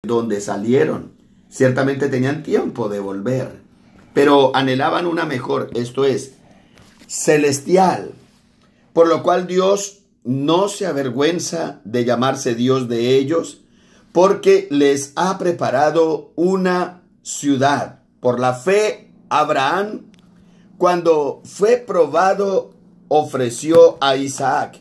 donde salieron. Ciertamente tenían tiempo de volver, pero anhelaban una mejor, esto es, celestial. Por lo cual Dios no se avergüenza de llamarse Dios de ellos, porque les ha preparado una ciudad. Por la fe, Abraham, cuando fue probado, ofreció a Isaac.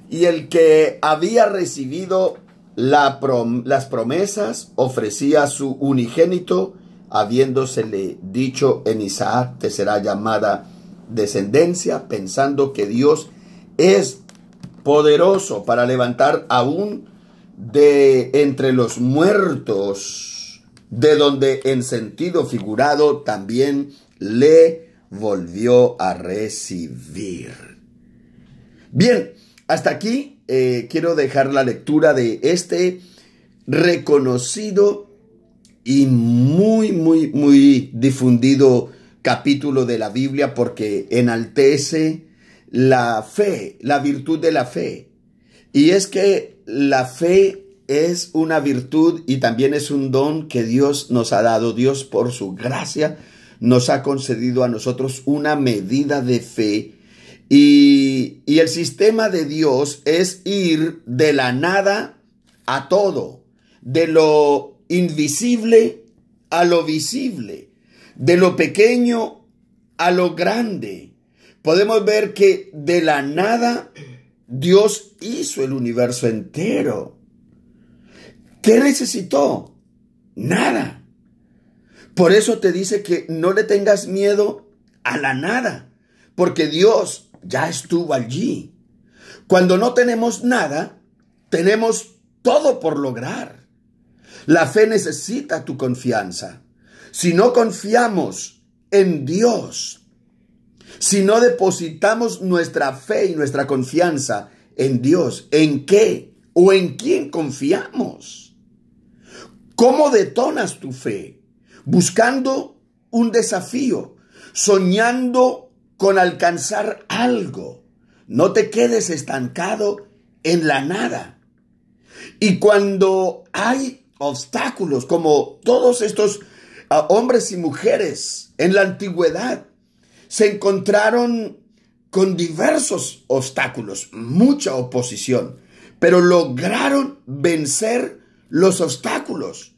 Y el que había recibido las promesas ofrecía a su unigénito, habiéndosele dicho: en Isaac te será llamada descendencia, pensando que Dios es poderoso para levantar aún de entre los muertos, de donde en sentido figurado también le volvió a recibir. Bien, hasta aquí quiero dejar la lectura de este reconocido y muy difundido capítulo de la Biblia, porque enaltece la fe, la virtud de la fe. Y es que la fe es una virtud y también es un don que Dios nos ha dado. Dios, por su gracia, nos ha concedido a nosotros una medida de fe. Y el sistema de Dios es ir de la nada a todo, de lo invisible a lo visible, de lo pequeño a lo grande. Podemos ver que de la nada Dios hizo el universo entero. ¿Qué necesitó? Nada. Por eso te dice que no le tengas miedo a la nada, porque Dios ya estuvo allí. Cuando no tenemos nada, tenemos todo por lograr. La fe necesita tu confianza. Si no confiamos en Dios, si no depositamos nuestra fe y nuestra confianza en Dios, ¿en qué o en quién confiamos? ¿Cómo detonas tu fe? Buscando un desafío, soñando con alcanzar algo. No te quedes estancado en la nada. Y cuando hay obstáculos, como todos estos hombres y mujeres en la antigüedad se encontraron con diversos obstáculos, mucha oposición, pero lograron vencer los obstáculos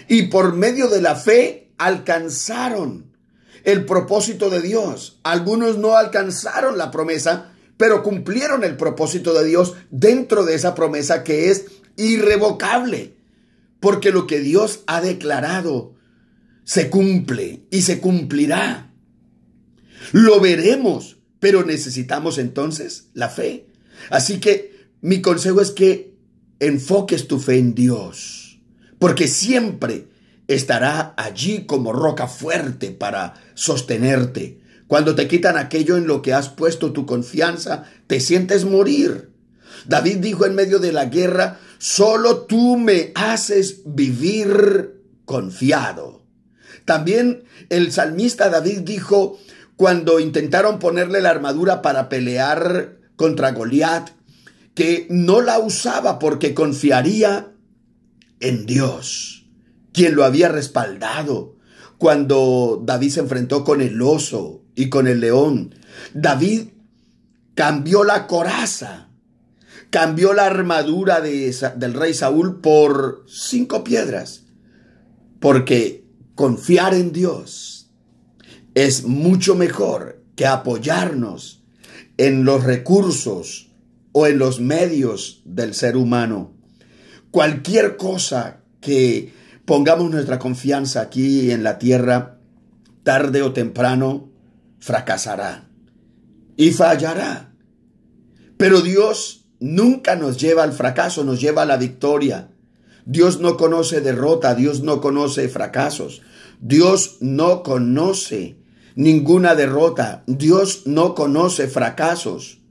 y por medio de la fe alcanzaron el propósito de Dios. Algunos no alcanzaron la promesa, pero cumplieron el propósito de Dios dentro de esa promesa que es irrevocable, porque lo que Dios ha declarado se cumple y se cumplirá. Lo veremos, pero necesitamos entonces la fe. Así que mi consejo es que enfoques tu fe en Dios, porque siempre estará allí como roca fuerte para sostenerte. Cuando te quitan aquello en lo que has puesto tu confianza, te sientes morir. David dijo en medio de la guerra: solo tú me haces vivir confiado. También el salmista David dijo, cuando intentaron ponerle la armadura para pelear contra Goliat, que no la usaba porque confiaría en Dios, quien lo había respaldado cuando David se enfrentó con el oso y con el león. David cambió la coraza, cambió la armadura del rey Saúl por 5 piedras, porque confiar en Dios es mucho mejor que apoyarnos en los recursos o en los medios del ser humano. Cualquier cosa que pongamos nuestra confianza aquí en la tierra, tarde o temprano fracasará y fallará. Pero Dios nunca nos lleva al fracaso, nos lleva a la victoria. Dios no conoce derrota, Dios no conoce fracasos, Dios no conoce ninguna derrota, Dios no conoce fracasos.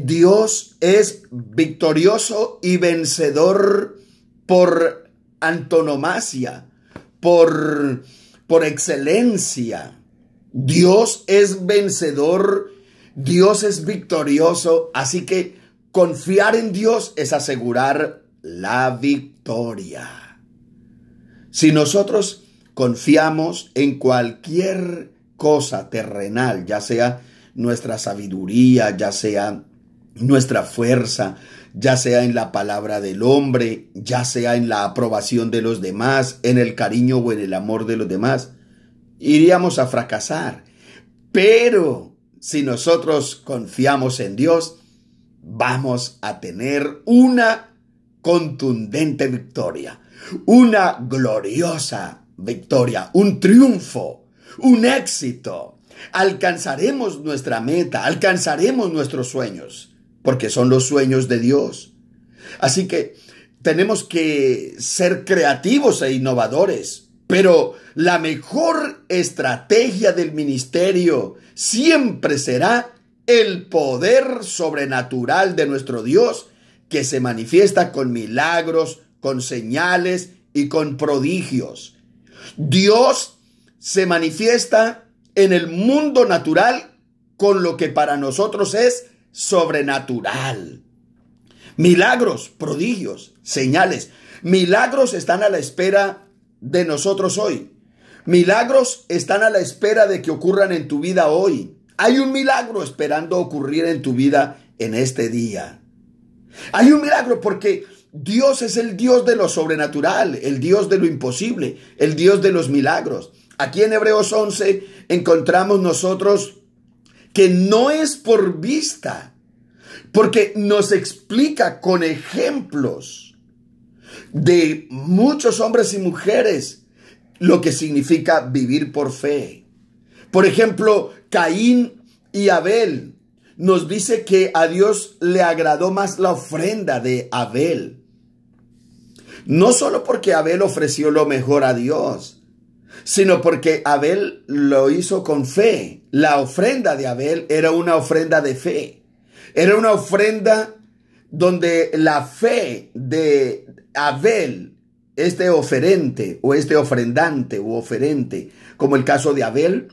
Dios es victorioso y vencedor por antonomasia, por excelencia. Dios es vencedor, Dios es victorioso, así que confiar en Dios es asegurar la victoria. victoria. Si nosotros confiamos en cualquier cosa terrenal, ya sea nuestra sabiduría, ya sea nuestra fuerza, ya sea en la palabra del hombre, ya sea en la aprobación de los demás, en el cariño o en el amor de los demás, iríamos a fracasar. Pero si nosotros confiamos en Dios, vamos a tener una contundente victoria, una gloriosa victoria, un triunfo, un éxito. Alcanzaremos nuestra meta, alcanzaremos nuestros sueños, porque son los sueños de Dios. Así que tenemos que ser creativos e innovadores, pero la mejor estrategia del ministerio siempre será el poder sobrenatural de nuestro Dios, que se manifiesta con milagros, con señales y con prodigios. Dios se manifiesta en el mundo natural con lo que para nosotros es sobrenatural. Milagros, prodigios, señales. Milagros están a la espera de nosotros hoy. Milagros están a la espera de que ocurran en tu vida hoy. Hay un milagro esperando ocurrir en tu vida en este día. Hay un milagro porque Dios es el Dios de lo sobrenatural, el Dios de lo imposible, el Dios de los milagros. Aquí en Hebreos 11 encontramos nosotros que no es por vista, porque nos explica con ejemplos de muchos hombres y mujeres lo que significa vivir por fe. Por ejemplo, Caín y Abel nos dice que a Dios le agradó más la ofrenda de Abel. No solo porque Abel ofreció lo mejor a Dios, sino porque Abel lo hizo con fe. La ofrenda de Abel era una ofrenda de fe. Era una ofrenda donde la fe de Abel, este oferente o este ofrendante o oferente, como el caso de Abel,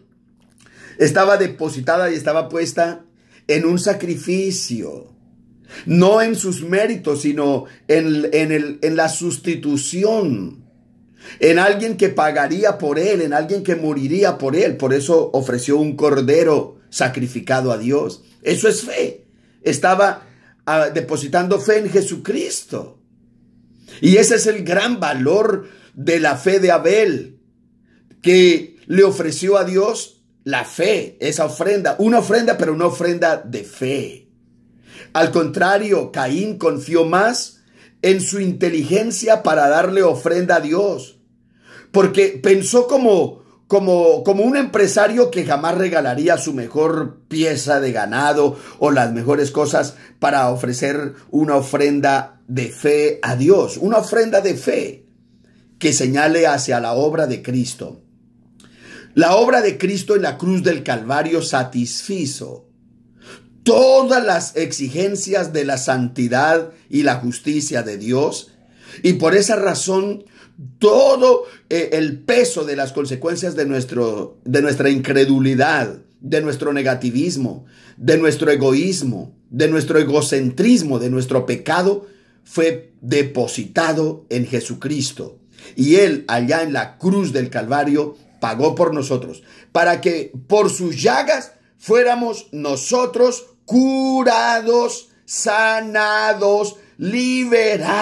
estaba depositada y estaba puesta en un sacrificio, no en sus méritos, sino en la sustitución, en alguien que pagaría por él, en alguien que moriría por él. Por eso ofreció un cordero sacrificado a Dios. Eso es fe. Estaba depositando fe en Jesucristo. Y ese es el gran valor de la fe de Abel, que le ofreció a Dios la fe, esa ofrenda, pero una ofrenda de fe. Al contrario, Caín confió más en su inteligencia para darle ofrenda a Dios, porque pensó como un empresario que jamás regalaría su mejor pieza de ganado o las mejores cosas para ofrecer una ofrenda de fe a Dios, una ofrenda de fe que señale hacia la obra de Cristo. La obra de Cristo en la cruz del Calvario satisfizo todas las exigencias de la santidad y la justicia de Dios, y por esa razón todo el peso de las consecuencias de nuestra incredulidad, de nuestro negativismo, de nuestro egoísmo, de nuestro egocentrismo, de nuestro pecado, fue depositado en Jesucristo. Y Él, allá en la cruz del Calvario, pagó por nosotros, para que por sus llagas fuéramos nosotros curados, sanados, liberados.